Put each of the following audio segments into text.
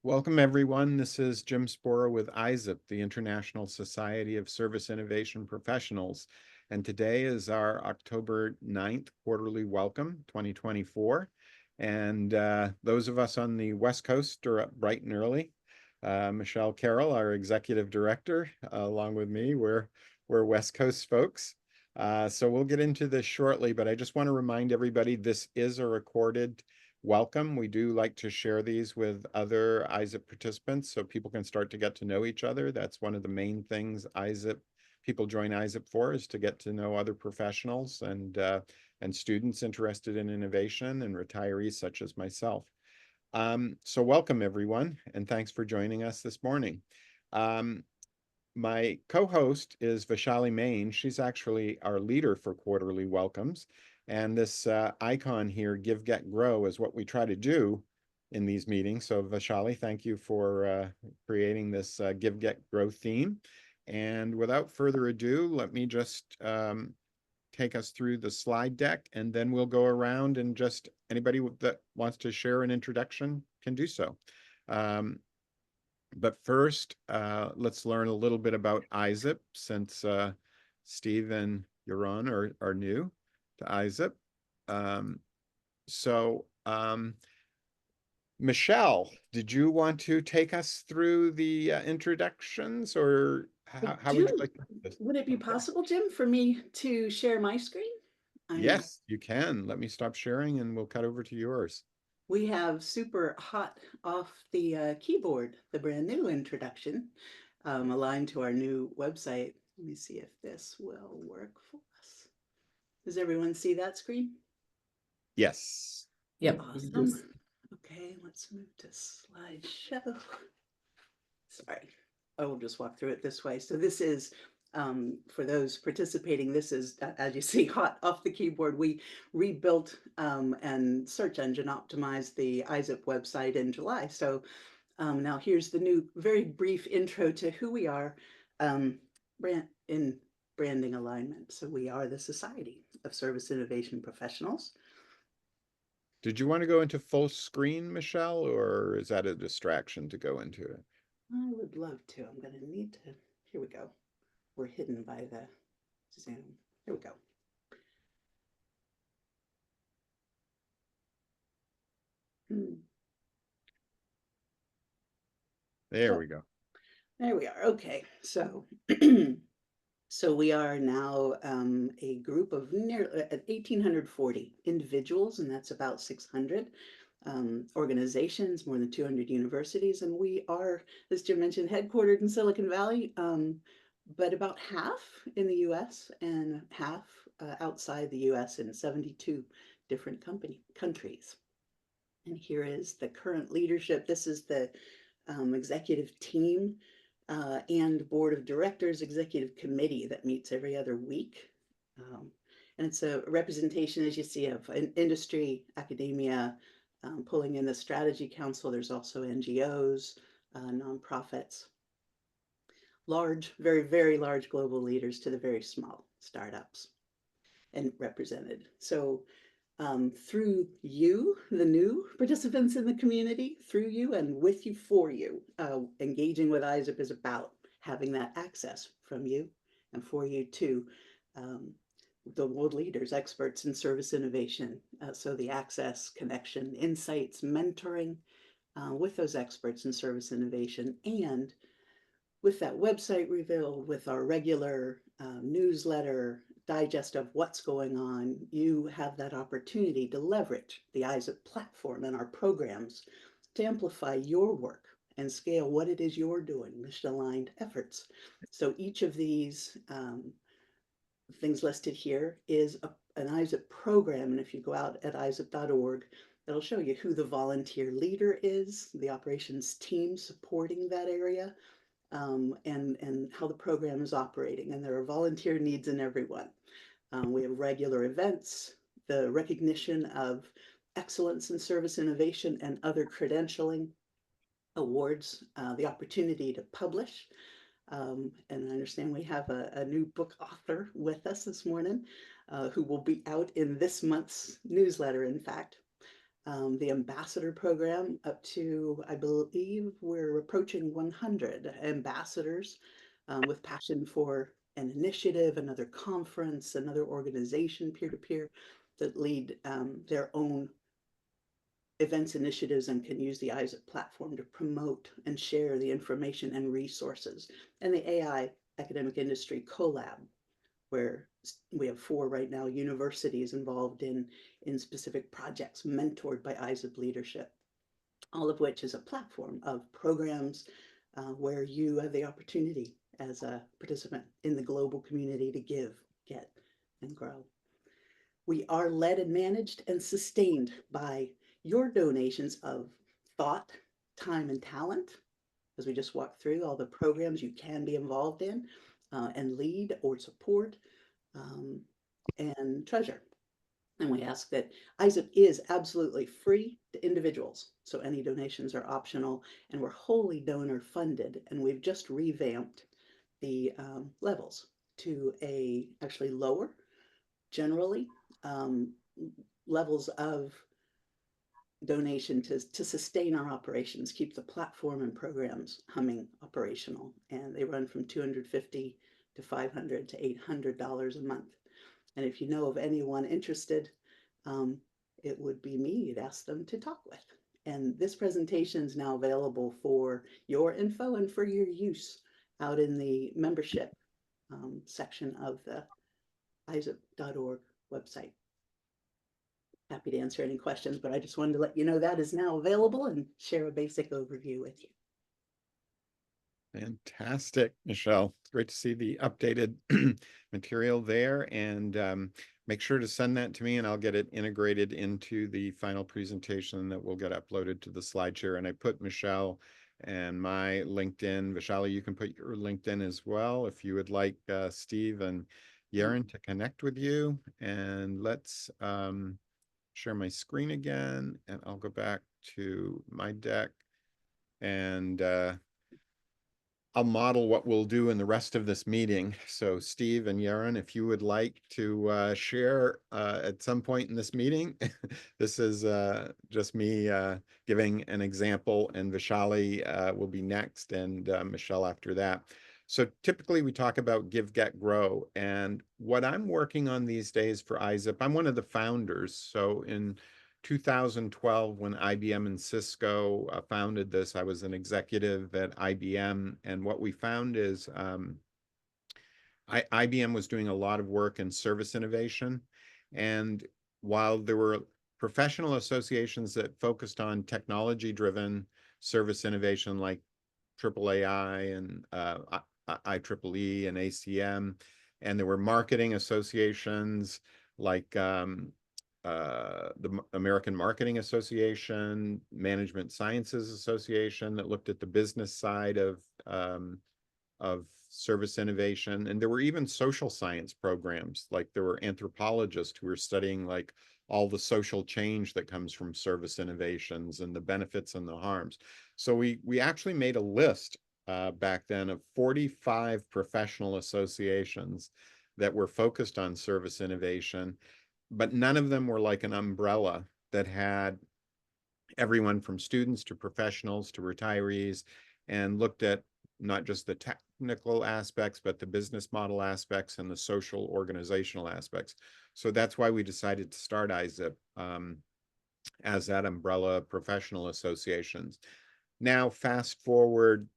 Welcome, everyone. This is Jim Spora with ISSIP, the International Society of Service Innovation Professionals. And today is our October 9th quarterly welcome 2024. And those of us on the West Coast are up bright and early. Michelle Carroll, our executive director, along with me, we're West Coast folks. So we'll get into this shortly, but I just want to remind everybody this is a recorded welcome. We do like to share these with other ISSIP participants so people can start to get to know each other. That's one of the main things people join ISSIP for, is to get to know other professionals and students interested in innovation and retirees such as myself. So welcome everyone, and thanks for joining us this morning. My co-host is Vaishali Main. She's actually our leader for quarterly welcomes. And this icon here, Give, Get, Grow, is what we try to do in these meetings. So Vaishali, thank you for creating this Give, Get, Grow theme. And without further ado, let me just take us through the slide deck, and then we'll go around and just anybody that wants to share an introduction can do so. But first, let's learn a little bit about ISSIP, since Steve and Yaron are new to ISSIP. Michelle, did you want to take us through the introductions, or how would you like to do this? Would it be Okay. possible, Jim, for me to share my screen? I'm Yes, you can. Let me stop sharing and we'll cut over to yours. We have super hot off the keyboard, the brand new introduction, aligned to our new website. Let me see if this will work for us. Does everyone see that screen? Yes. Yep. Awesome. Okay, let's move to slideshow. Sorry, I will just walk through it this way. So this is, for those participating, this is, as you see, hot off the keyboard. We rebuilt and search engine optimized the ISSIP website in July. So now here's the new, very brief intro to who we are in branding alignment. So we are the Society of Service Innovation Professionals. Did you want to go into full screen, Michelle, or is that a distraction to go into it? I would love to. I'm going to need to. Here we go. We're hidden by the Zoom. Here we go. There we go. There we are. Okay, so so we are now a group of nearly 1,840 individuals, and that's about 600 organizations, more than 200 universities, and we are, as Jim mentioned, headquartered in Silicon Valley, but about half in the U.S. and half outside the U.S. in 72 different countries. And here is the current leadership. This is the executive team and board of directors executive committee that meets every other week. And it's a representation, as you see, of an industry, academia, pulling in the strategy council. There's also NGOs, nonprofits, large, very, very large global leaders to the very small startups and represented. So through you, the new participants in the community, through you and with you, for you. Engaging with ISSIP is about having that access from you and for you to the world leaders, experts in service innovation. So the access, connection, insights, mentoring with those experts in service innovation, and with that website reveal, with our regular newsletter, digest of what's going on, you have that opportunity to leverage the ISSIP platform and our programs to amplify your work and scale what it is you're doing, mission-aligned efforts. So each of these things listed here is an ISSIP program, and if you go out at issip.org, it'll show you who the volunteer leader is, the operations team supporting that area, and how the program is operating. And there are volunteer needs in everyone. We have regular events, the recognition of excellence in service innovation and other credentialing awards, the opportunity to publish. And I understand we have a new book author with us this morning who will be out in this month's newsletter, in fact. the ambassador program up to, I believe we're approaching 100 ambassadors with passion for an initiative, another conference, another organization, peer to peer, that lead their own events, initiatives, and can use the ISSIP platform to promote and share the information and resources. And the AI academic industry collab, where we have 4 right now universities involved in specific projects mentored by ISSIP leadership, all of which is a platform of programs where you have the opportunity as a participant in the global community to give, get, and grow. We are led and managed and sustained by your donations of thought, time, and talent, as we just walked through all the programs you can be involved in and lead or support, um, and treasure. And we ask that ISIP is absolutely free to individuals. So any donations are optional, and we're wholly donor funded. And we've just revamped the levels to a actually lower, generally, um, levels of donation to sustain our operations, keep the platform and programs humming operational. And they run from $250 to $500 to $800 a month. And if you know of anyone interested, um, it would be me you'd ask them to talk with. And this presentation is now available for your info and for your use out in the membership section of the isip.org website. Happy to answer any questions, but I just wanted to let you know that is now available and share a basic overview with you. Fantastic, Michelle. It's great to see the updated material there, and make sure to send that to me and I'll get it integrated into the final presentation that will get uploaded to the SlideShare. And I put Michelle and my LinkedIn. Vishali, you can put your LinkedIn as well if you would like Steve and Yaron to connect with you. And let's share my screen again, and I'll go back to my deck, and I'll model what we'll do in the rest of this meeting. So Steve and Yaron, if you would like to share at some point in this meeting, this is just me giving an example, and Vishali will be next, and Michelle after that. So typically we talk about give, get, grow. And what I'm working on these days for ISSIP, I'm one of the founders. So in 2012, when IBM and Cisco founded this, I was an executive at IBM. And what we found is IBM was doing a lot of work in service innovation. And while there were professional associations that focused on technology-driven service innovation like AAAI and IEEE and ACM, and there were marketing associations like the American Marketing Association, Management Sciences Association that looked at the business side of service innovation. And there were even social science programs, like there were anthropologists who were studying like all the social change that comes from service innovations and the benefits and the harms. So we actually made a list back then of 45 professional associations that were focused on service innovation, but none of them were like an umbrella that had everyone from students to professionals to retirees, and looked at not just the technical aspects, but the business model aspects and the social organizational aspects. So that's why we decided to start ISSIP as that umbrella of professional associations. Now, fast forward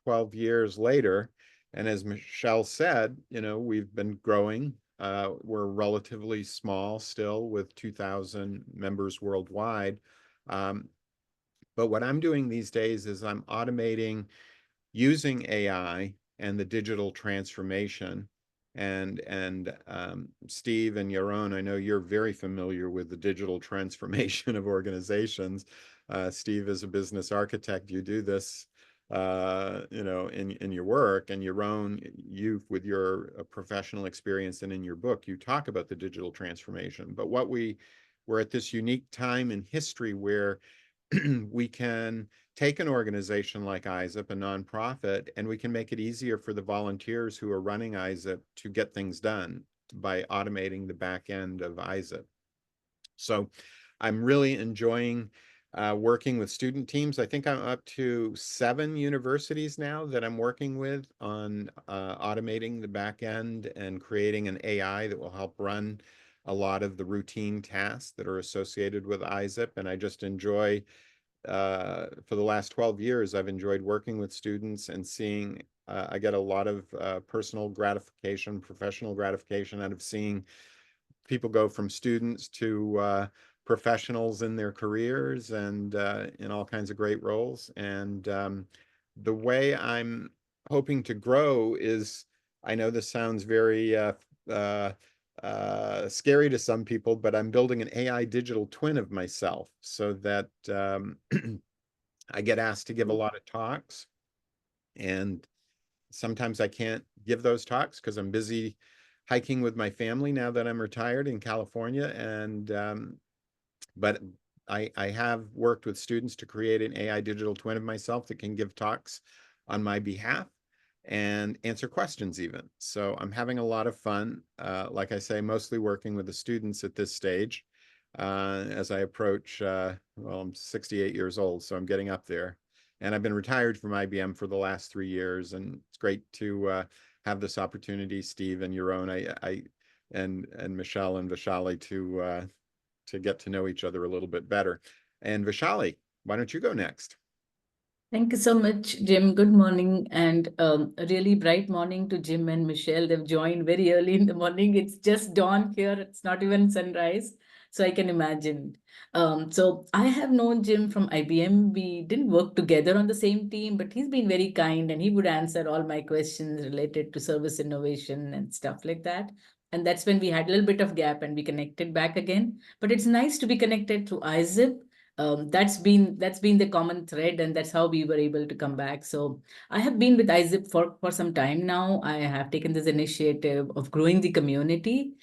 12 years later, and as Michelle said, we've been growing. We're relatively small still with 2,000 members worldwide. But what I'm doing these days is I'm automating using AI and the digital transformation. And Steve and Yaron, I know you're very familiar with the digital transformation of organizations. Steve is a business architect. You do this, in your work, and Yaron, you with your professional experience and in your book, you talk about the digital transformation. But we're at this unique time in history where we can take an organization like ISSIP, a nonprofit, and we can make it easier for the volunteers who are running ISSIP to get things done by automating the back end of ISSIP. So I'm really enjoying working with student teams. I think I'm up to 7 universities now that I'm working with on automating the back end and creating an AI that will help run a lot of the routine tasks that are associated with ISIP. And I just enjoy, for the last 12 years, I've enjoyed working with students and seeing, I get a lot of personal gratification, professional gratification out of seeing people go from students to professionals in their careers and in all kinds of great roles. And the way I'm hoping to grow is, I know this sounds very uh, scary to some people, but I'm building an AI digital twin of myself so that I get asked to give a Mm. lot of talks. And sometimes I can't give those talks because I'm busy hiking with my family now that I'm retired in California. And but I have worked with students to create an AI digital twin of myself that can give talks on my behalf and answer questions even. So I'm having a lot of fun. Like I say, mostly working with the students at this stage. As I approach, well, I'm 68 years old, so I'm getting up there. And I've been retired from IBM for the last 3 years, and it's great to have this opportunity, Steve and your own, and Michelle and Vishali to get to know each other a little bit better. And Vishali, why don't you go next? Thank you so much, Jim. Good morning, and a really bright morning to Jim and Michelle. They've joined very early in the morning. It's just dawn here. It's not even sunrise, so I can imagine. So I have known Jim from IBM. We didn't work together on the same team, but he's been very kind, and he would answer all my questions related to service innovation and stuff like that. And that's when we had a little bit of gap, and we connected back again. But it's nice to be connected through ISIP. That's been the common thread, and that's how we were able to come back. So I have been with ISIP for some time now. I have taken this initiative of growing the community.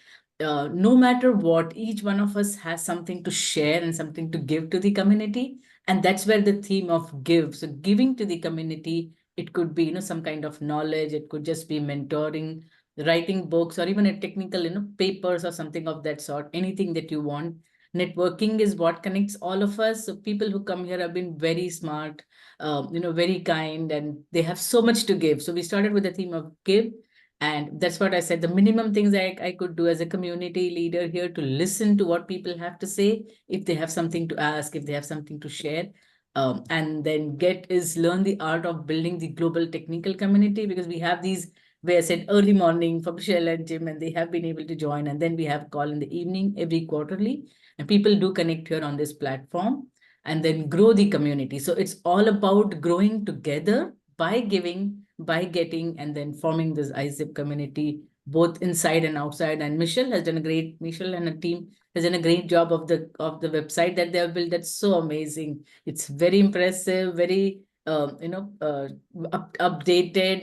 No matter what, each one of us has something to share and something to give to the community, and that's where the theme of give. So giving to the community, it could be some kind of knowledge. It could just be mentoring, writing books, or even a technical papers or something of that sort. Anything that you want. Networking is what connects all of us. So people who come here have been very smart, very kind, and they have so much to give. So we started with the theme of give. And that's what I said. The minimum things I could do as a community leader here to listen to what people have to say, if they have something to ask, if they have something to share. And then get is learn the art of building the global technical community, because we have these, where I said early morning for Michelle and Jim, and they have been able to join. And then we have a call in the evening every quarterly, and people do connect here on this platform and then grow the community. So it's all about growing together by giving, by getting, and then forming this ISIP community both inside and outside. And Michelle and her team has done a great job of the website that they have built. That's so amazing. It's very impressive, very updated,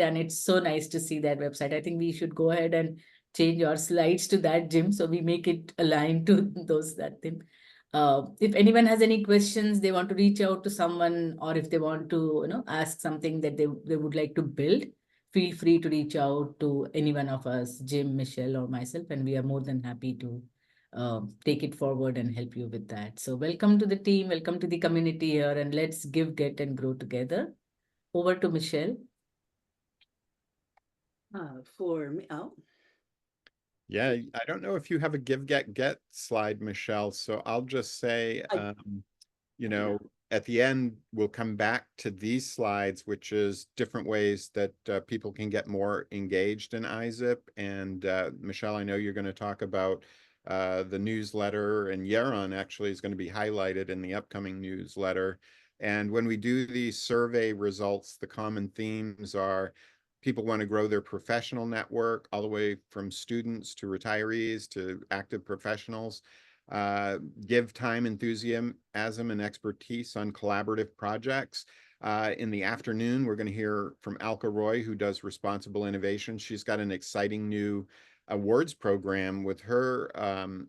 and it's so nice to see that website. I think we should go ahead and change our slides to that, Jim, so we make it align to those that thing. If anyone has any questions, they want to reach out to someone, or if they want to, ask something that they would like to build, feel free to reach out to any one of us, Jim, Michelle, or myself, and we are more than happy to take it forward and help you with that. So welcome to the team, welcome to the community here, and let's give, get, and grow together. Over to Michelle. For me, oh, Yeah, I don't know if you have a give, get slide, Michelle. So I'll just say, I you I know, know. at the end, we'll come back to these slides, which is different ways that people can get more engaged in ISIP. And Michelle, I know you're going to talk about the newsletter, and Yaron actually is going to be highlighted in the upcoming newsletter. And when we do these survey results, the common themes are people want to grow their professional network, all the way from students to retirees to active professionals. Give time, enthusiasm, and expertise on collaborative projects. In the afternoon, we're going to hear from Alka Roy, who does responsible innovation. She's got an exciting new awards program with her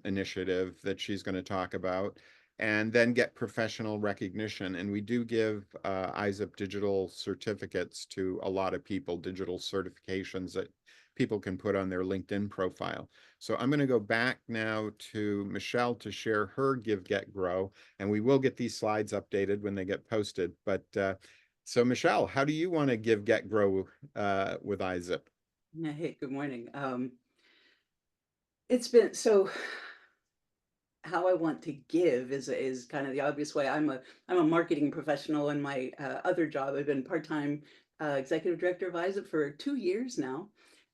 initiative that she's going to talk about, and then get professional recognition. And we do give ISIP digital certificates to a lot of people, digital certifications that people can put on their LinkedIn profile. So I'm going to go back now to Michelle to share her Give, Get, Grow, and we will get these slides updated when they get posted. But so Michelle, how do you want to give, get, grow with ISSIP? Yeah, hey, good morning. It's been so how I want to give is kind of the obvious way. I'm a marketing professional in my other job. I've been part-time executive director of ISSIP for 2 years now.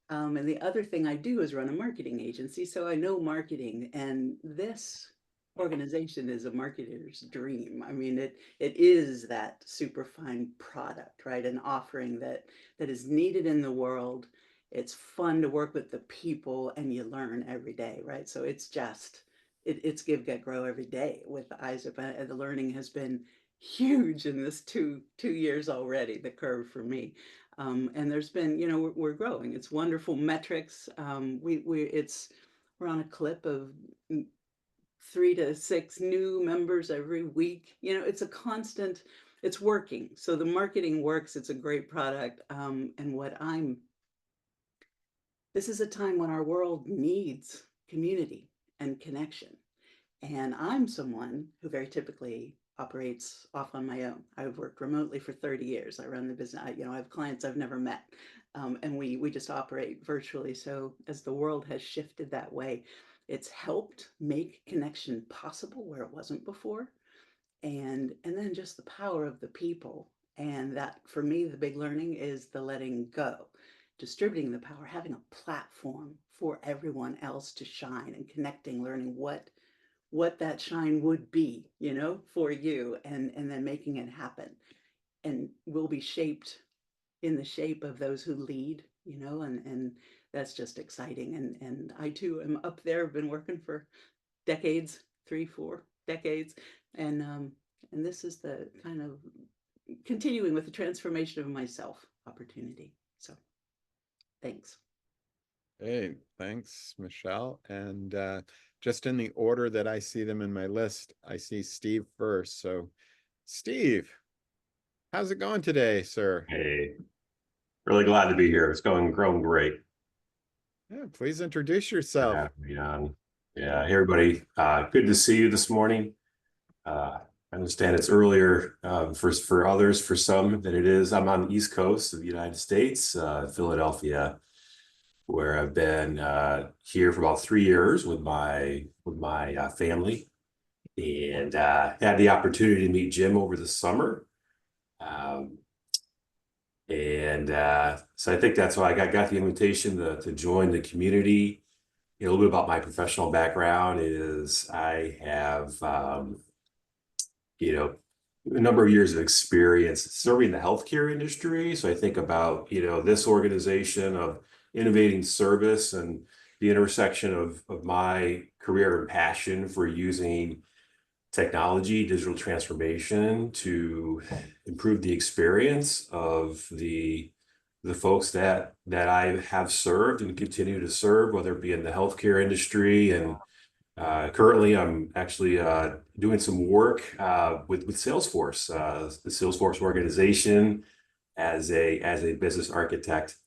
And the other thing I do is run a marketing agency, so I know marketing, and this organization is a marketer's dream. I mean, it is that super fine product, right? An offering that is needed in the world. It's fun to work with the people, and you learn every day, right? So it's just it's give, get, grow every day with ISSIP, and the learning has been huge in this two years already. The curve for me. And there's been, we're growing. It's wonderful metrics. We're on a clip of 3 to 6 new members every week. It's a constant. It's working. So the marketing works. It's a great product. And this is a time when our world needs community and connection. And I'm someone who very typically operates off on my own. I've worked remotely for 30 years. I run the business. I have clients I've never met, and we just operate virtually. So as the world has shifted that way, it's helped make connection possible where it wasn't before, and then just the power of the people. And that, for me, the big learning is the letting go, distributing the power, having a platform for everyone else to shine, and connecting, learning what that shine would be, for you, and then making it happen. And will be shaped in the shape of those who lead, and that's just exciting. And I too am up there, been working for decades, 3, 4 decades. And this is the kind of continuing with the transformation of myself opportunity. So thanks. Hey, thanks, Michelle. And just in the order that I see them in my list, I see Steve first. So, Steve, how's it going today, sir? Hey, really glad to be here. It's growing great. Yeah, please introduce yourself. Yeah, hey, everybody. Good to see you this morning. I understand it's earlier for others, for some than it is. I'm on the East Coast of the United States, Philadelphia, where I've been here for about 3 years with my family, and had the opportunity to meet Jim over the summer. And so I think that's why I got the invitation to join the community. A little bit about my professional background is I have, a number of years of experience serving the healthcare industry. So I think about, this organization of innovating service and the intersection of my career and passion for using technology, digital transformation to improve the experience of the folks that I have served and continue to serve, whether it be in the healthcare industry. And currently, I'm actually doing some work with Salesforce, the Salesforce organization, as a business architect.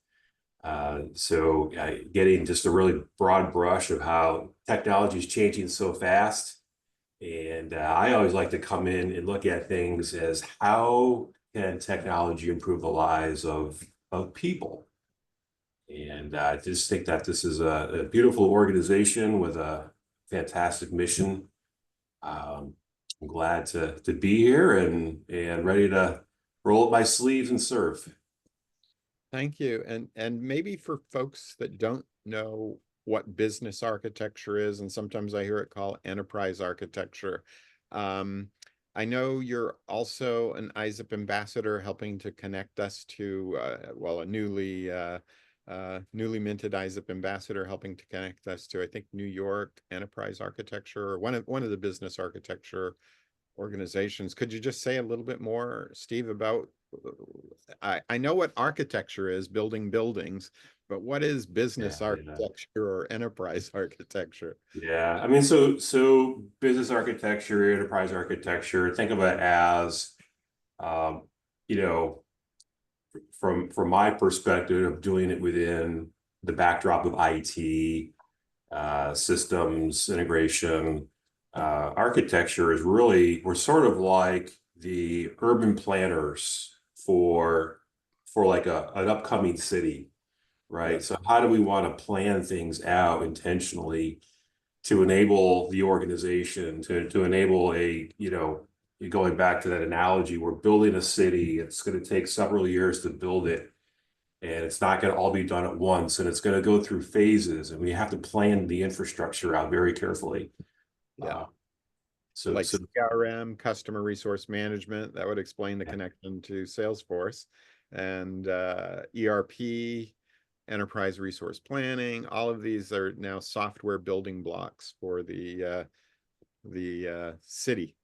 So getting just a really broad brush of how technology is changing so fast. And I always like to come in and look at things as how can technology improve the lives of people. And I just think that this is a beautiful organization with a fantastic mission. I'm glad to be here and ready to roll up my sleeves and serve. Thank you. And maybe for folks that don't know what business architecture is, and sometimes I hear it called enterprise architecture. I know you're also an ISSIP ambassador, helping to connect us to, a newly minted ISSIP ambassador, helping to connect us to, I think, New York enterprise architecture, or one of the business architecture organizations. Could you just say a little bit more, Steve, about, I know what architecture is, building buildings, but what is business architecture or enterprise architecture? Yeah, I mean, so business architecture, enterprise architecture, think of it as, you know, from my perspective of doing it within the backdrop of IT, systems integration, architecture is really, we're sort of like the urban planners for like an upcoming city, right? Yeah. So how do we want to plan things out intentionally to enable the organization, to enable going back to that analogy, we're building a city. It's going to take several years to build it, and it's not going to all be done at once, and it's going to go through phases, and we have to plan the infrastructure out very carefully. Yeah. So, Like CRM, customer resource management, that would explain the Yeah. connection to Salesforce, and ERP, enterprise resource planning. All of these are now software building blocks for the city,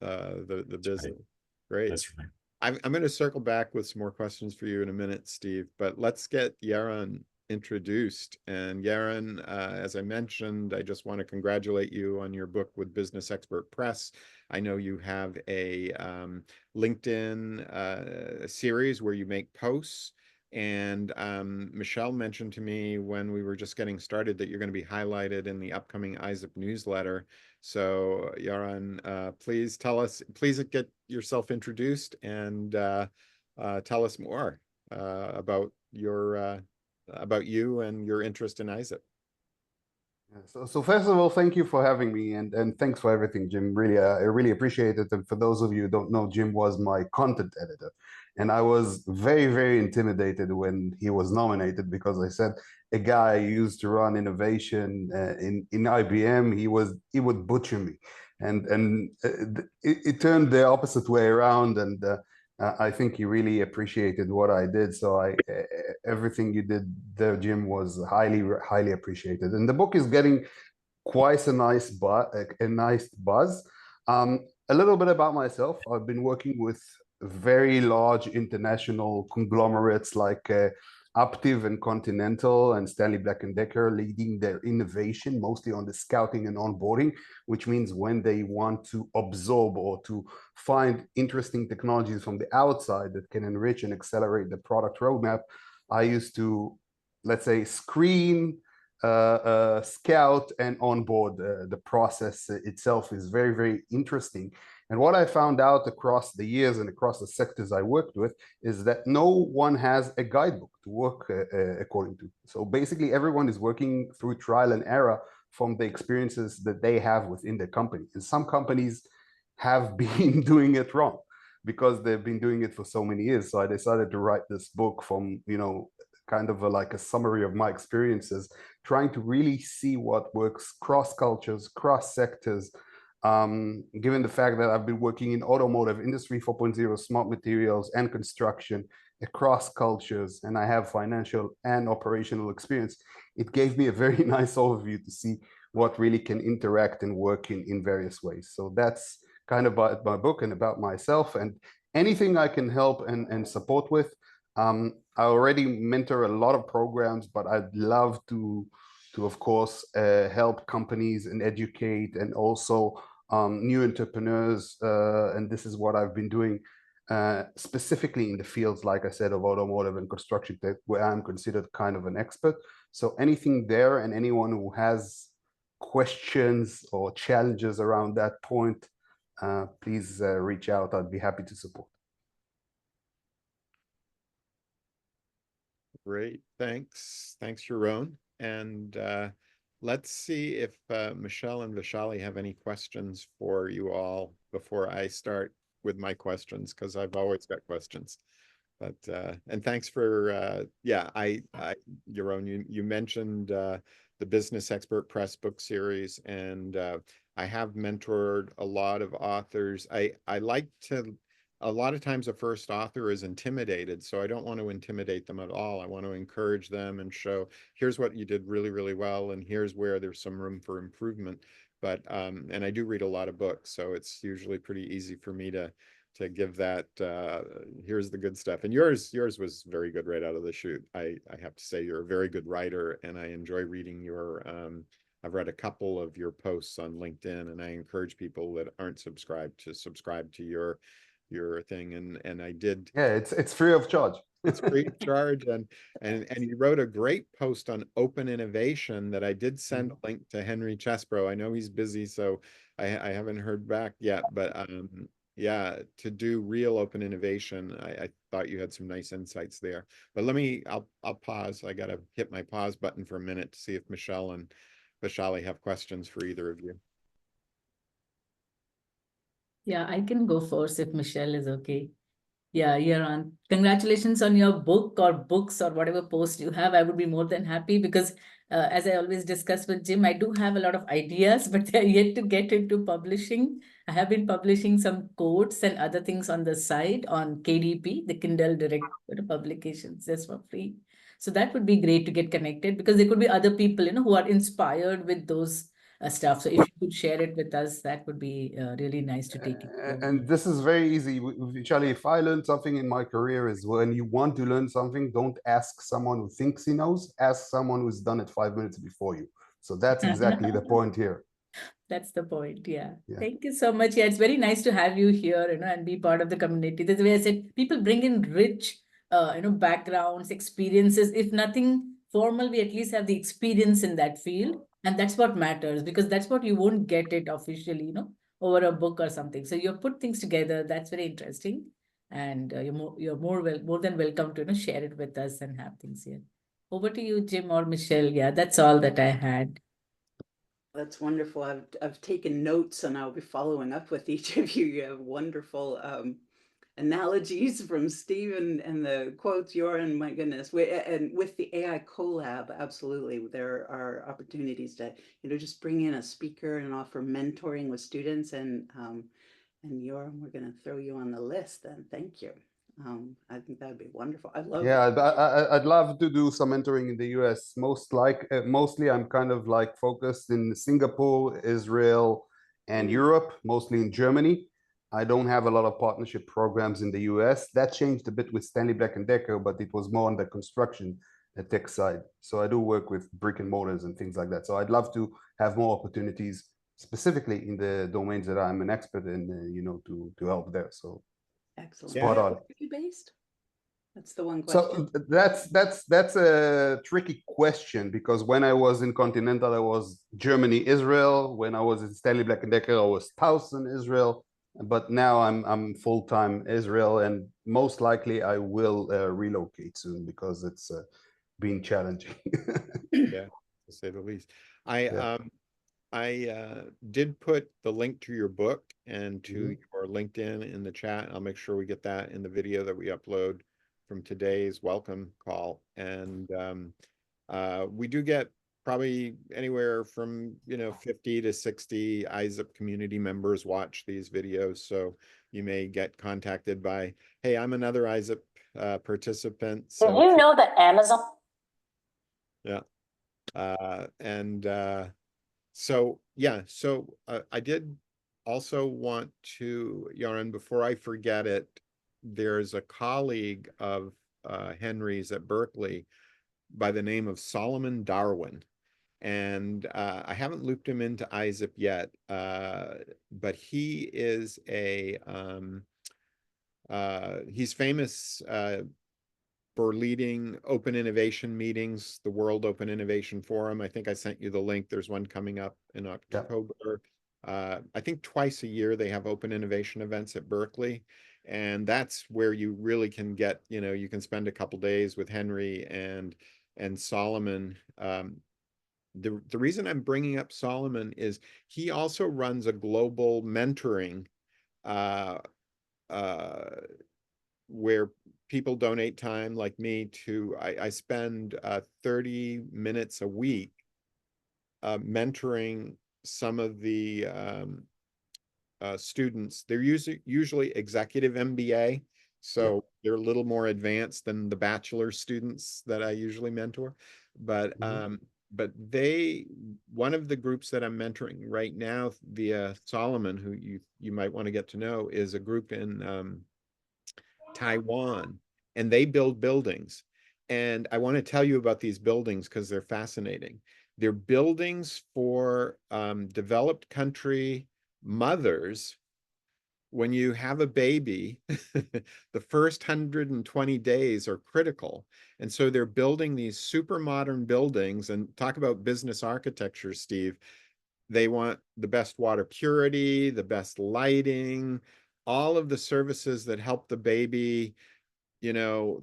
the business. Great. that's right. I'm going to circle back with some more questions for you in a minute, Steve, but let's get Yaron introduced. And Yaron, as I mentioned, I just want to congratulate you on your book with Business Expert Press. I know you have a LinkedIn series where you make posts. And Michelle mentioned to me when we were just getting started that you're going to be highlighted in the upcoming ISSIP newsletter. So Yaron, please get yourself introduced and tell us more about you and your interest in ISSIP. So first of all, thank you for having me, and thanks for everything, Jim. Really, I really appreciate it. And for those of you who don't know, Jim was my content editor, and I was very, very intimidated when he was nominated because I said a guy who used to run innovation in IBM, he would butcher me, and it turned the opposite way around, and I think he really appreciated what I did. So everything you did there, Jim, was highly, highly appreciated. And the book is getting quite a nice buzz. A little bit about myself. I've been working with very large international conglomerates like Aptiv and Continental and Stanley Black & Decker, leading their innovation, mostly on the scouting and onboarding, which means when they want to absorb or to find interesting technologies from the outside that can enrich and accelerate the product roadmap, I used to, let's say, screen, scout, and onboard. The process itself is very, very interesting. And what I found out across the years and across the sectors I worked with is that no one has a guidebook to work according to. So basically, everyone is working through trial and error from the experiences that they have within their company. And some companies have been doing it wrong because they've been doing it for so many years. So I decided to write this book from, kind of like a summary of my experiences, trying to really see what works cross cultures, cross sectors. Given the fact that I've been working in automotive, industry 4.0, smart materials, and construction across cultures, and I have financial and operational experience, it gave me a very nice overview to see what really can interact and work in various ways. So that's kind of about my book and about myself, and anything I can help and support with. I already mentor a lot of programs, but I'd love to of course, help companies and educate, and also new entrepreneurs. And this is what I've been doing specifically in the fields, like I said, of automotive and construction tech, where I'm considered kind of an expert. So anything there, and anyone who has questions or challenges around that point, please reach out. I'd be happy to support. Great, thanks, Yaron. And let's see if Michelle and Vishali have any questions for you all before I start with my questions, because I've always got questions. But and thanks for Yaron, you mentioned the Business Expert Press book series, and I have mentored a lot of authors. I like to, a lot of times a first author is intimidated, so I don't want to intimidate them at all. I want to encourage them and show, here's what you did really, really well, and here's where there's some room for improvement. But and I do read a lot of books, so it's usually pretty easy for me to give that here's the good stuff. And yours was very good right out of the chute. I have to say, you're a very good writer, and I enjoy reading your I've read a couple of your posts on LinkedIn, and I encourage people that aren't subscribed to subscribe to your thing. And I did. Yeah, it's free of charge. It's free of charge, and you wrote a great post on open innovation that I did send a link to Henry Chesbrough. I know he's busy, so I haven't heard back yet, but yeah, to do real open innovation, I thought you had some nice insights there. But I'll pause. I gotta hit my pause button for a minute to see if Michelle and Vishali have questions for either of you. Yeah, I can go first if Michelle is okay. Yeah, you're on. Congratulations on your book or books or whatever post you have. I would be more than happy because, as I always discuss with Jim, I do have a lot of ideas, but they're yet to get into publishing. I have been publishing some quotes and other things on the side on KDP, the Kindle Direct publications, just for free. So that would be great to get connected because there could be other people, who are inspired with those stuff. So if you could share it with us, that would be really nice to take it forward. And this is very easy. Charlie, if I learned something in my career is when you want to learn something, don't ask someone who thinks he knows, ask someone who's done it 5 minutes before you. So that's exactly the point here. That's the point. Yeah. Yeah. Thank you so much. Yeah, it's very nice to have you here, and be part of the community. That's the way I said people bring in rich, backgrounds, experiences. If nothing formal, we at least have the experience in that field. And that's what matters because that's what you won't get it officially, over a book or something. So you've put things together. That's very interesting. And you're more than welcome to, share it with us and have things here. Over to you, Jim or Michelle. Yeah, that's all that I had. That's wonderful. I've taken notes and I'll be following up with each of you. You have wonderful analogies from Steve and the quotes. Joran, my goodness. And with the AI collab, absolutely, there are opportunities to just bring in a speaker and offer mentoring with students. And Joran, we're going to throw you on the list. Then thank you. I think that'd be wonderful. I love. Yeah, I'd love to do some mentoring in the US. Mostly, I'm kind of like focused in Singapore, Israel, and Europe, mostly in Germany. I don't have a lot of partnership programs in the US. That changed a bit with Stanley Black & Decker, but it was more on the construction tech side. So I do work with brick and mortars and things like that. So I'd love to have more opportunities, specifically in the domains that I'm an expert in, to help there. So Excellent. Spot on. Where are you based? That's the one question. So that's a tricky question because when I was in Continental, I was Germany, Israel. When I was in Stanley Black & Decker, I was Towson, Israel. But now I'm full-time Israel, and most likely I will relocate soon because it's been challenging. Yeah, to say the least. I did put the link to your book and to your LinkedIn in the chat. I'll make sure we get that in the video that we upload from today's welcome call. And we do get probably anywhere from 50 to 60 ISSIP community members watch these videos. So you may get contacted by, hey, I'm another ISSIP participant. So Did you know that Amazon? yeah. So yeah, so I did also want to, Joran, before I forget it, there's a colleague of Henry's at Berkeley by the name of Solomon Darwin. And I haven't looped him into ISSIP yet, but he is he's famous for leading open innovation meetings, the World Open Innovation Forum. I think I sent you the link. There's one coming up in October. I think twice a year they have open innovation events at Berkeley. And that's where you really can get, you can spend a couple days with Henry and Solomon. The reason I'm bringing up Solomon is he also runs a global mentoring where people donate time like me to, I spend 30 minutes a week mentoring some of the students. They're usually executive MBA, so they're a little more advanced than the bachelor students that I usually mentor. But one of the groups that I'm mentoring right now via Solomon, who you might want to get to know, is a group in Taiwan, and they build buildings. And I want to tell you about these buildings because they're fascinating. They're buildings for developed country mothers when you have a baby, the first 120 days are critical. And so they're building these super modern buildings, and talk about business architecture, Steve. They want the best water purity, the best lighting, all of the services that help the baby,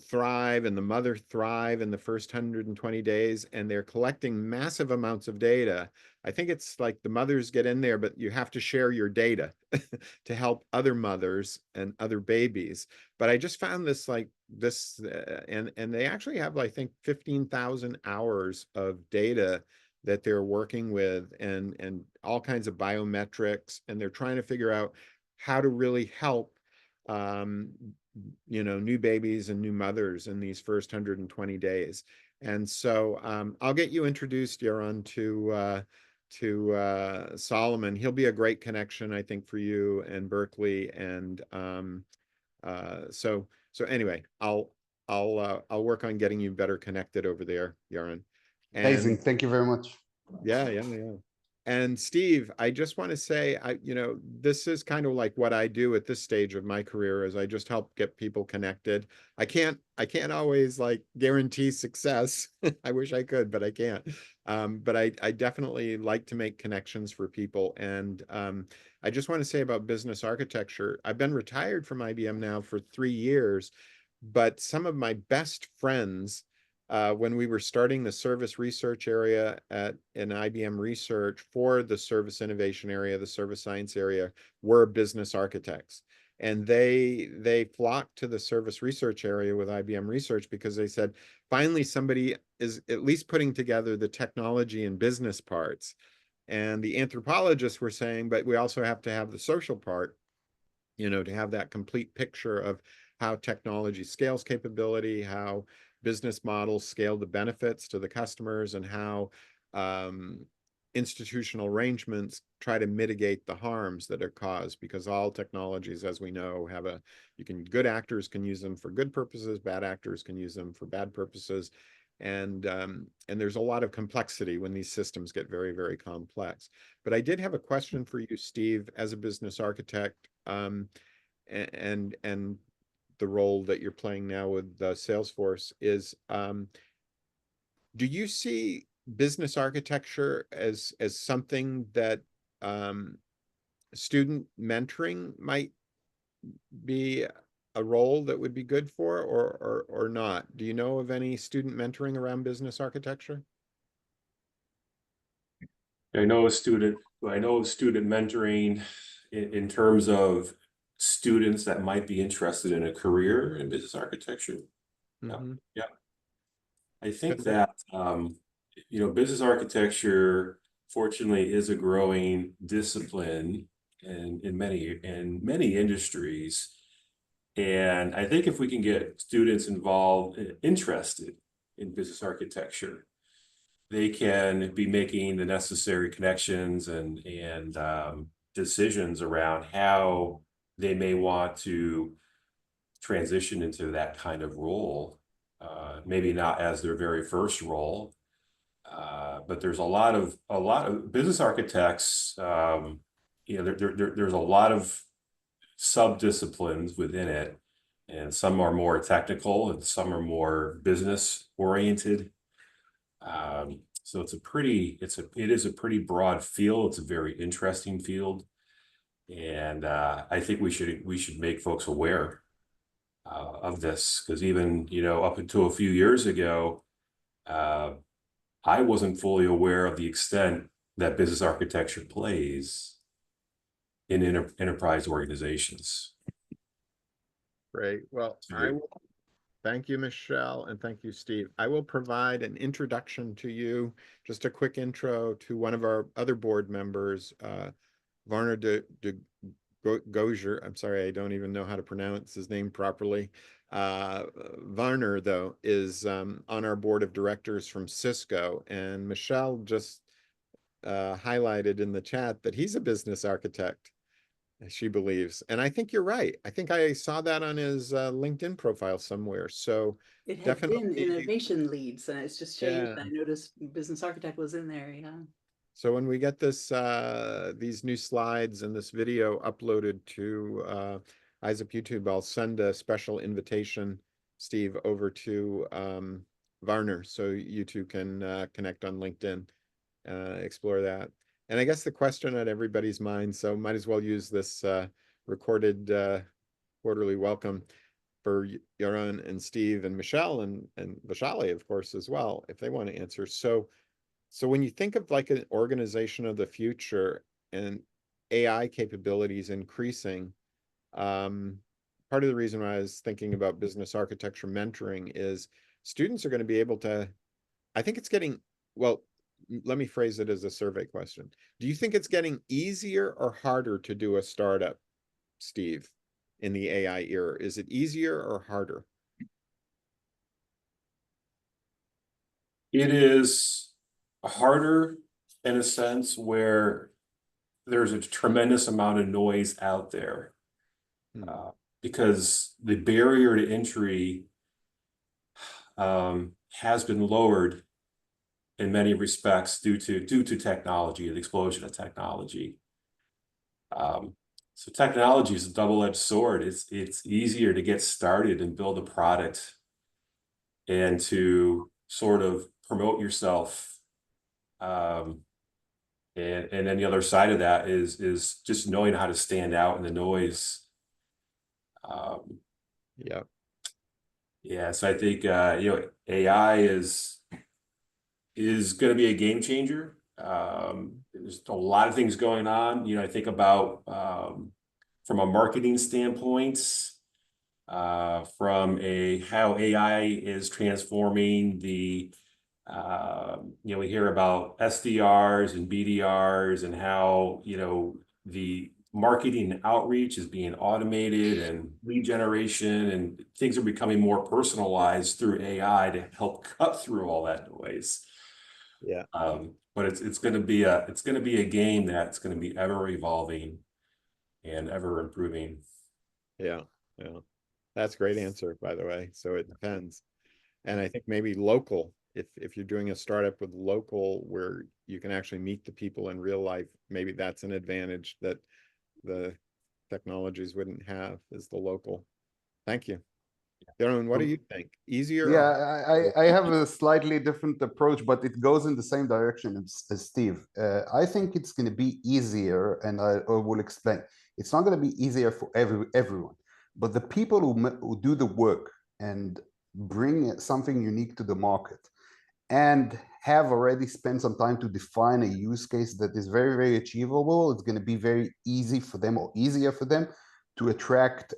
thrive and the mother thrive in the first 120 days. And they're collecting massive amounts of data. I think it's like the mothers get in there, but you have to share your data to help other mothers and other babies. But I just found this and they actually have, I think, 15,000 hours of data that they're working with, and all kinds of biometrics, and they're trying to figure out how to really help um, new babies and new mothers in these first 120 days. And so I'll get you introduced, Yaron, to Solomon. He'll be a great connection, I think, for you and Berkeley. And so anyway, I'll work on getting you better connected over there, Yaron. Amazing. And Thank you very much. yeah. And Steve, I just want to say, this is kind of like what I do at this stage of my career, is I just help get people connected. I can't always like guarantee success. I wish I could, but I can't. But I definitely like to make connections for people. And I just want to say about business architecture, I've been retired from IBM now for 3 years, but some of my best friends, when we were starting the service research area in IBM Research for the service innovation area, the service science area, were business architects. And they flocked to the service research area with IBM Research because they said, finally, somebody is at least putting together the technology and business parts. And the anthropologists were saying, but we also have to have the social part, to have that complete picture of how technology scales capability, how business models scale the benefits to the customers, and how institutional arrangements try to mitigate the harms that are caused, because all technologies, as we know, good actors can use them for good purposes, bad actors can use them for bad purposes. And there's a lot of complexity when these systems get very, very complex. But I did have a question for you, Steve, as a business architect, and the role that you're playing now with Salesforce is, do you see business architecture as something that student mentoring might be a role that would be good for, or not? Do you know of any student mentoring around business architecture? I know of student mentoring in terms of students that might be interested in a career in business architecture. Mhm. Yeah. I think that, business architecture, fortunately, is a growing discipline in many industries. And I think if we can get students involved, interested in business architecture, they can be making the necessary connections and decisions around how they may want to transition into that kind of role. Maybe not as their very first role, but there's a lot of business architects. There's a lot of sub-disciplines within it, and some are more technical and some are more business oriented. So it is a pretty broad field. It's a very interesting field, and I think we should make folks aware of this, because even up until a few years ago, I wasn't fully aware of the extent that business architecture plays in enterprise organizations. Great. Well, I will thank you, Michelle, and thank you, Steve. I will provide an introduction to you, just a quick intro to one of our other board members, Varner de Gozier. I'm sorry, I don't even know how to pronounce his name properly. Varner, though, is on our board of directors from Cisco, and Michelle just highlighted in the chat that he's a business architect, she believes. And I think you're right. I think I saw that on his LinkedIn profile somewhere. So It had been definitely, innovation leads, and it's just changed. yeah. I noticed business architect was in there. Yeah. So when we get this, these new slides and this video uploaded to ISSIP YouTube, I'll send a special invitation, Steve, over to Varner, so you two can connect on LinkedIn, explore that. And I guess the question on everybody's mind, so might as well use this recorded quarterly welcome for Yaron and Steve and Michelle and Vishali, of course, as well, if they want to answer. So when you think of like an organization of the future and AI capabilities increasing, part of the reason why I was thinking about business architecture mentoring is students are going to be able to, I think it's getting, well, let me phrase it as a survey question. Do you think it's getting easier or harder to do a startup, Steve, in the AI era? Is it easier or harder? It is harder in a sense where there's a tremendous amount of noise out there. Because the barrier to entry has been lowered in many respects due to technology, the explosion of technology. So technology is a double-edged sword. It's easier to get started and build a product and to sort of promote yourself. And then the other side of that is just knowing how to stand out in the noise. Yeah. Yeah, so I think AI is going to be a game changer. There's a lot of things going on. I think about from a marketing standpoint, from how AI is transforming the we hear about SDRs and BDRs and how the marketing and outreach is being automated and lead generation and things are becoming more personalized through AI to help cut through all that noise. Yeah. But it's going to be a game that's going to be ever evolving and ever improving. Yeah. That's a great answer, by the way. So it depends. And I think maybe local, if you're doing a startup with local where you can actually meet the people in real life, maybe that's an advantage that the technologies wouldn't have, is the local. Thank you. Yaron, what do you think? Easier? Yeah, I have a slightly different approach, but it goes in the same direction as Steve. I think it's going to be easier, and I will explain. It's not going to be easier for everyone, but the people who do the work and bring something unique to the market and have already spent some time to define a use case that is very, very achievable, it's going to be very easy for them or easier for them to attract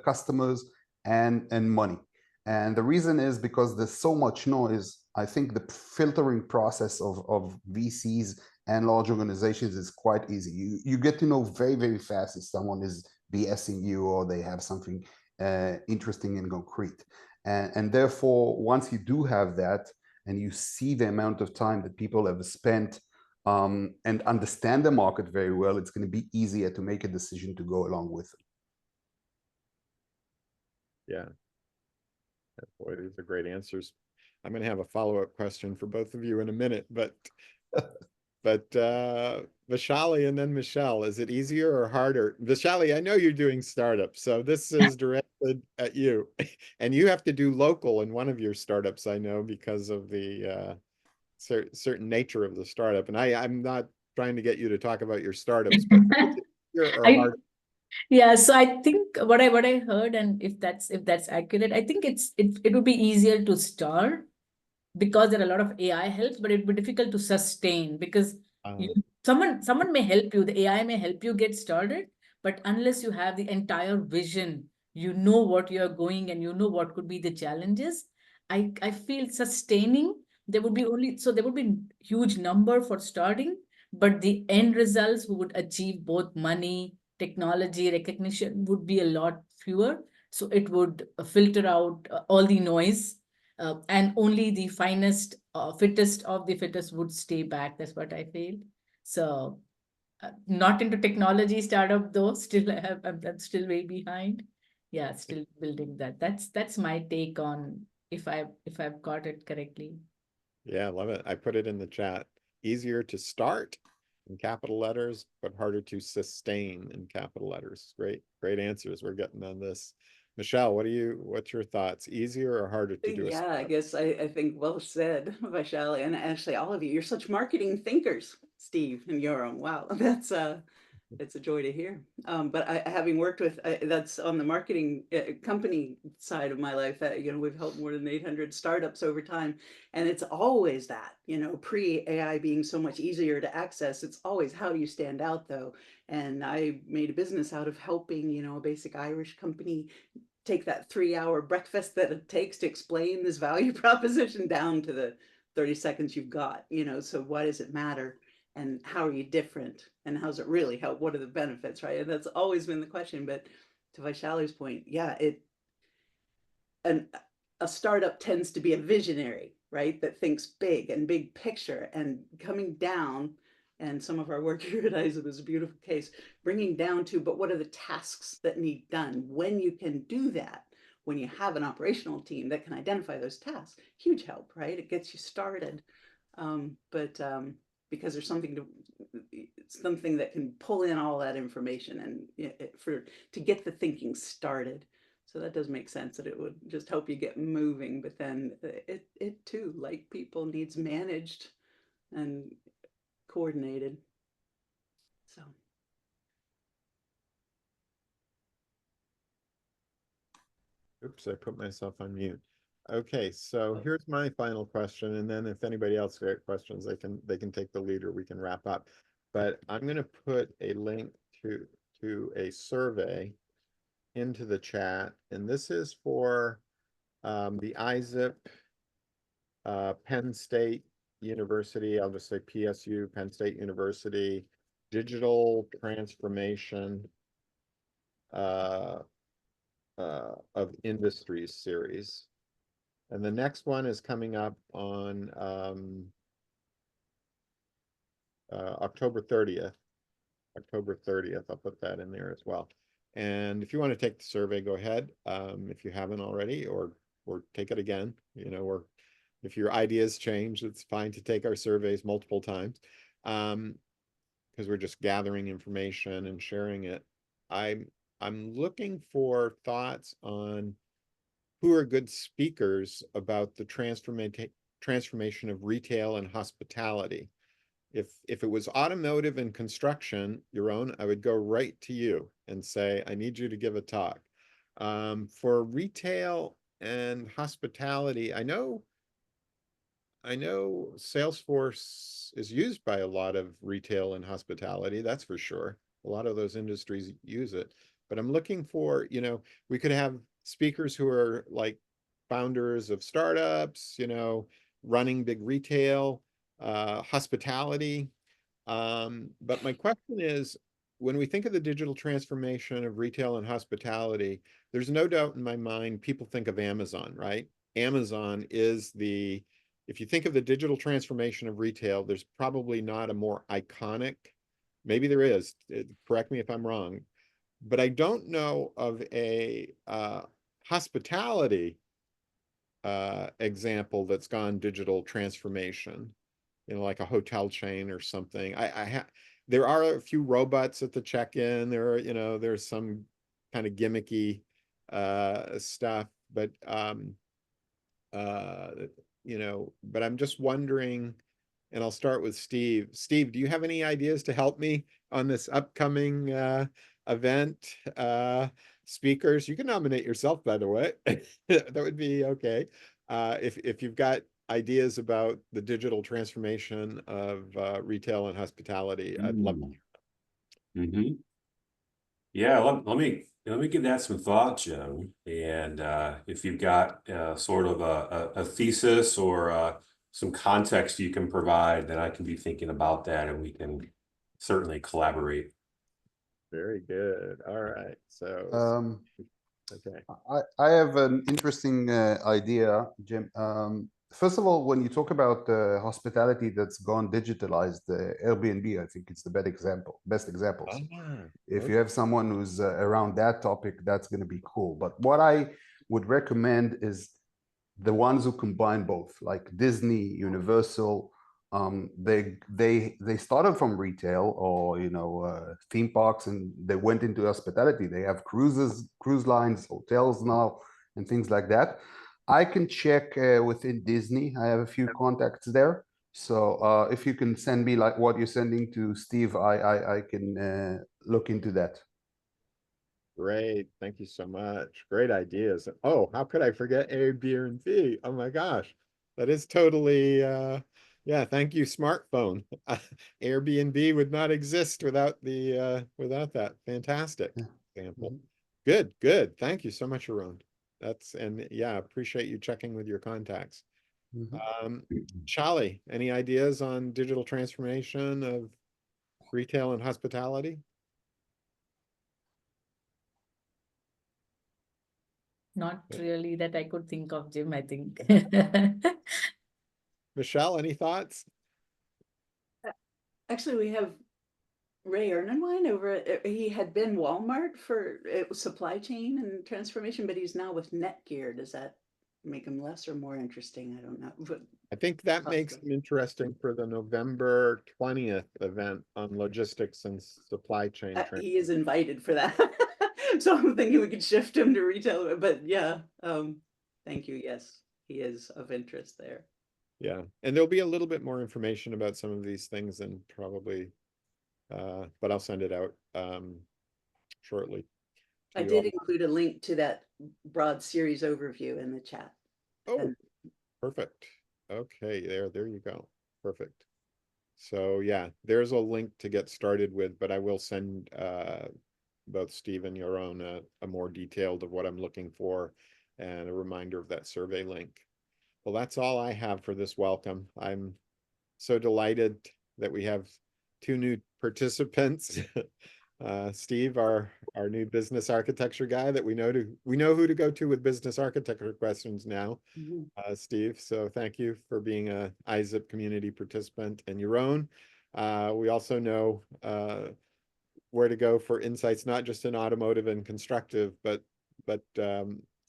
customers and money. And the reason is because there's so much noise. I think the filtering process of VCs and large organizations is quite easy. You get to know very, very fast if someone is BSing you or they have something interesting and concrete. And therefore, once you do have that, and you see the amount of time that people have spent and understand the market very well, it's going to be easier to make a decision to go along with it. Yeah. Boy, these are great answers. I'm going to have a follow-up question for both of you in a minute, but Vishali and then Michelle, is it easier or harder? Vishali, I know you're doing startups, so this is directed at you. And you have to do local in one of your startups, I know, because of the certain nature of the startup. And I'm not trying to get you to talk about your startups, but is it easier or harder? Yeah, so I think what I heard, and if that's accurate, I think it would be easier to start because there are a lot of AI helps, but it would be difficult to sustain because someone may help you, the AI may help you get started, but unless you have the entire vision, you know what you're going and you know what could be the challenges. I feel sustaining, there would be huge number for starting, but the end results who would achieve both money, technology, recognition would be a lot fewer. So it would filter out all the noise. And only the finest, fittest of the fittest would stay back. That's what I feel. So not into technology startup though. Still, I'm still way behind. Yeah, still building that. That's my take on if I've got it correctly. Yeah, I love it. I put it in the chat. easier to start in capital letters, but harder to sustain in capital letters. Great answers we're getting on this. Michelle, what's your thoughts? Easier or harder to do a Yeah, I startup? guess I think well said, Vaishali, and actually all of you. You're such marketing thinkers, Steve and Yoram. Wow, that's it's a joy to hear. But having worked with that's on the marketing company side of my life. We've helped more than 800 startups over time, and it's always that. Pre AI being so much easier to access, it's always how do you stand out though. And I made a business out of helping a basic Irish company take that 3-hour breakfast that it takes to explain this value proposition down to the 30 seconds you've got. So why does it matter? And how are you different, and how's it really help? What are the benefits, right? And that's always been the question. But to Vaishali's point, yeah, a startup tends to be a visionary, right? That thinks big and big picture, and coming down, and some of our work here at ISSIP is a beautiful case, bringing down to, but what are the tasks that need done? When you can do that, when you have an operational team that can identify those tasks, huge help, right? It gets you started. But because there's something that can pull in all that information and to get the thinking started. So that does make sense that it would just help you get moving, but then it too, like people, needs managed and coordinated. So Oops, I put myself on mute. Okay, so here's my final question, and then if anybody else got questions, they can take the lead or we can wrap up. But I'm going to put a link to a survey into the chat, and this is for the ISSIP, Penn State University. I'll just say PSU, Penn State University, Digital Transformation of Industries series. And the next one is coming up on October 30th. October 30th. I'll put that in there as well. And if you want to take the survey, go ahead. If you haven't already, or take it again, or if your ideas change, it's fine to take our surveys multiple times. Because we're just gathering information and sharing it. I'm looking for thoughts on who are good speakers about the transformation of retail and hospitality. If it was automotive and construction, Yaron, I would go right to you and say, I need you to give a talk. For retail and hospitality, I know Salesforce is used by a lot of retail and hospitality, that's for sure. A lot of those industries use it. But I'm looking for, we could have speakers who are like founders of startups, running big retail, hospitality. But my question is, when we think of the digital transformation of retail and hospitality, there's no doubt in my mind, people think of Amazon, right? Amazon is if you think of the digital transformation of retail, there's probably not a more iconic, maybe there is, correct me if I'm wrong, but I don't know of a hospitality example that's gone digital transformation, like a hotel chain or something. There are a few robots at the check-in. There's some kind of gimmicky stuff, but but I'm just wondering, and I'll start with Steve. Steve, do you have any ideas to help me on this upcoming event? Speakers, you can nominate yourself, by the way. That would be okay. If you've got ideas about the digital transformation of retail and hospitality, I'd love to hear. Mm-hmm. Yeah, let me give that some thought, Jim. And if you've got sort of a thesis or some context you can provide, then I can be thinking about that, and we can certainly collaborate. Very good. All right. So, okay. I have an interesting idea, Jim. First of all, when you talk about hospitality that's gone digitalized, Airbnb, I think it's the best examples. If you have someone who's around that topic, that's going to be cool. But what I would recommend is the ones who combine both, like Disney, Universal, They started from retail or theme parks, and they went into hospitality. They have cruise lines, hotels now, and things like that. I can check within Disney. I have a few contacts there. So if you can send me like what you're sending to Steve, I can look into that. Great. Thank you so much. Great ideas. Oh, how could I forget Airbnb? Oh my gosh. That is totally yeah, thank you, smartphone. Airbnb would not exist without the without that. Fantastic Yeah. example. Mhm. Good, good. Thank you so much, Arun. That's and yeah, appreciate you checking with your contacts. Mhm. Shali, any ideas on digital transformation of retail and hospitality? Not really that I could think of, Jim, I think. Michelle, any thoughts? Actually, we have Ray Ernenwine over at, he had been Walmart for it was supply chain and transformation, but he's now with Netgear. Does that make him less or more interesting? I don't know. But I think that makes possibly. them interesting for the November 20th event on logistics and supply chain. He is invited for that. So I'm thinking we could shift him to retail, but yeah, thank you. Yes, he is of interest there. Yeah, and there'll be a little bit more information about some of these things and probably, but I'll send it out shortly to I you all. did include a link to that broad series overview in the chat. Oh, And perfect. Okay, there you go. Perfect. So yeah, there's a link to get started with, but I will send both Steve and your own a more detailed of what I'm looking for and a reminder of that survey link. Well, that's all I have for this welcome. I'm so delighted that we have two new participants. Steve, our new business architecture guy that we know who to go to with business architecture questions now. mhm. Steve. So thank you for being a ISSIP community participant and your own. We also know where to go for insights, not just in automotive and constructive, but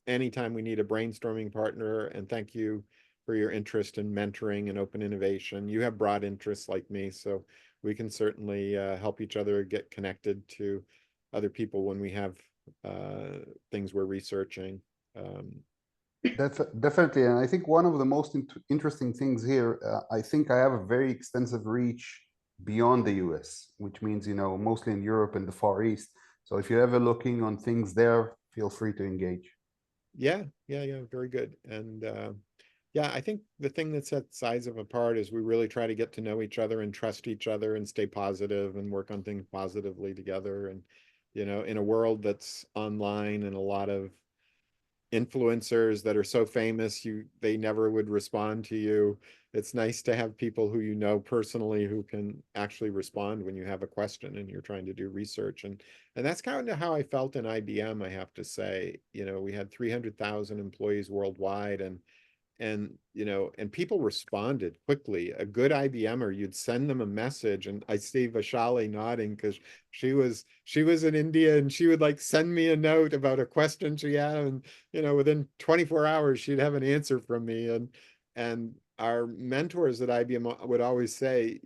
anytime we need a brainstorming partner. And thank you for your interest in mentoring and open innovation. You have broad interests like me, so we can certainly help each other get connected to other people when we have things we're researching. Definitely, and I think one of the most interesting things here, I think I have a very extensive reach beyond the US, which means, mostly in Europe and the Far East. So if you're ever looking on things there, feel free to engage. Yeah, very good. And yeah, I think the thing that sets ISSIP apart is we really try to get to know each other and trust each other and stay positive and work on things positively together. And, in a world that's online and a lot of influencers that are so famous they never would respond to you. It's nice to have people who you know personally who can actually respond when you have a question and you're trying to do research. And that's kind of how I felt in IBM, I have to say. We had 300,000 employees worldwide, and people responded quickly. A good IBMer, you'd send them a message, and I see Vashali nodding because she was in India, and she would like send me a note about a question she had, and within 24 hours she'd have an answer from me. And our mentors at IBM would always say,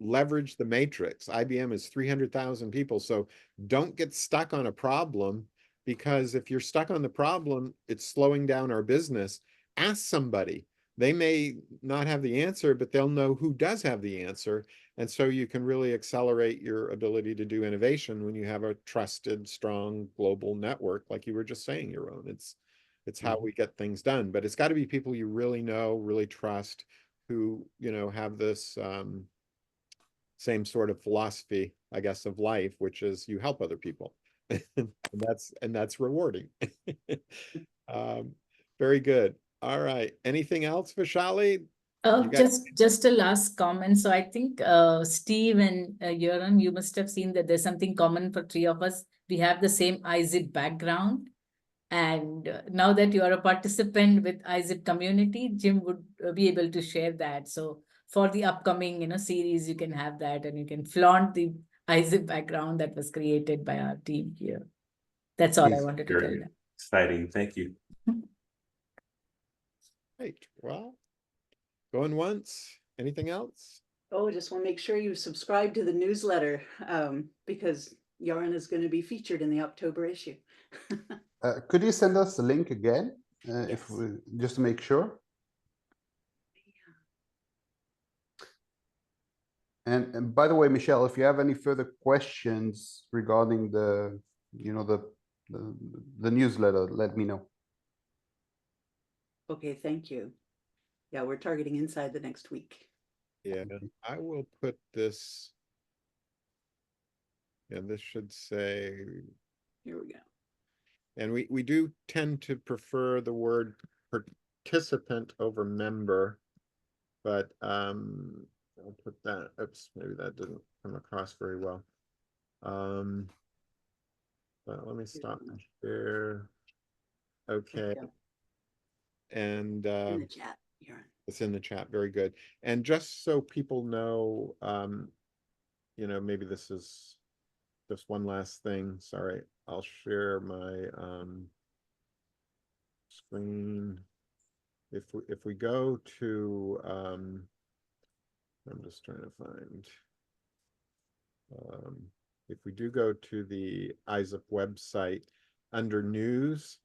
leverage the matrix. IBM is 300,000 people, so don't get stuck on a problem, because if you're stuck on the problem, it's slowing down our business. Ask somebody. They may not have the answer, but they'll know who does have the answer. And so you can really accelerate your ability to do innovation when you have a trusted, strong global network, like you were just saying, your own. It's how we get things done. But it's got to be people you really know, really trust, who, have this same sort of philosophy, I guess, of life, which is you help other people. and that's rewarding. um, very good. All right. Anything else, Vishali? You got Just a last comment. So I think Steve and Göran, you must have seen that there's something common for three of us. We have the same ISIP background. And now that you are a participant with ISIP community, Jim would be able to share that. So for the upcoming, series, you can have that and you can flaunt the ISIP background that was created by our team here. That's all I wanted to tell Very them. exciting. Thank you. Great. Well, going once, anything else? Oh, just want to make sure you subscribe to the newsletter, because Yarn is going to be featured in the October issue. Could you send us the link again, if Yes. we, just to make sure? And by the way, Michelle, if you have any further questions regarding the, you know, the newsletter, let me know. Okay, thank you. Yeah, we're targeting inside the next week. Yeah, I will put this. Yeah, this should say, Here we go. and we do tend to prefer the word participant over member, but I'll put that, oops, maybe that didn't come across very well. But let me stop and share. Okay, Go. and In the chat, Yarn. it's in the chat, very good. And just so people know, you know, maybe this is just one last thing. Sorry, I'll share my screen. If we go to I'm just trying to find if we do go to the ISSIP website under news,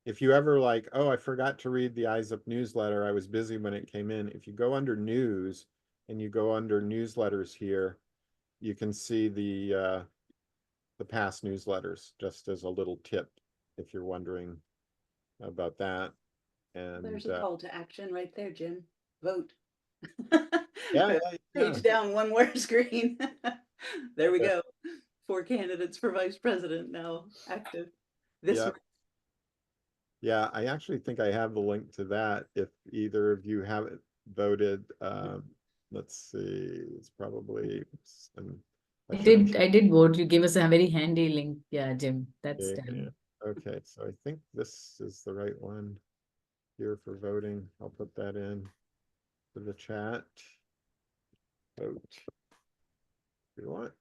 if you ever like, oh, I forgot to read the ISSIP newsletter, I was busy when it came in. If you go under news and you go under newsletters here, you can see the past newsletters, just as a little tip if you're wondering about that. And There's a call to action right there, Jim. Vote. yeah. Page down, one more screen. There we Okay. go. 4 candidates for vice president now active. This Yeah. month. Yeah, I actually think I have the link to that. If either of you haven't voted, let's see, it's probably I did vote. You gave us a very handy link. Yeah, Jim, that's yeah, done. yeah. Okay, so I think this is the right one here for voting. I'll put that in to the chat. Vote if you want.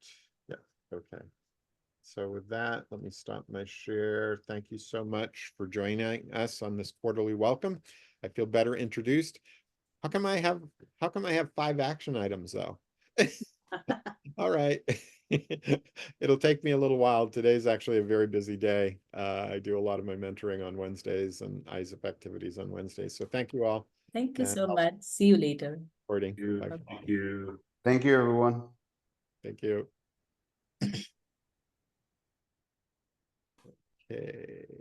Yeah, okay. So with that, let me stop my share. Thank you so much for joining us on this quarterly welcome. I feel better introduced. How come I have 5 action items though? All right. It'll take me a little while. Today's actually a very busy day. I do a lot of my mentoring on Wednesdays and ISSIP activities on Wednesdays. So thank you all. Thank you And so I'll much. See you later. recording. Thank Bye. you. Thank you, everyone. Thank you. Okay.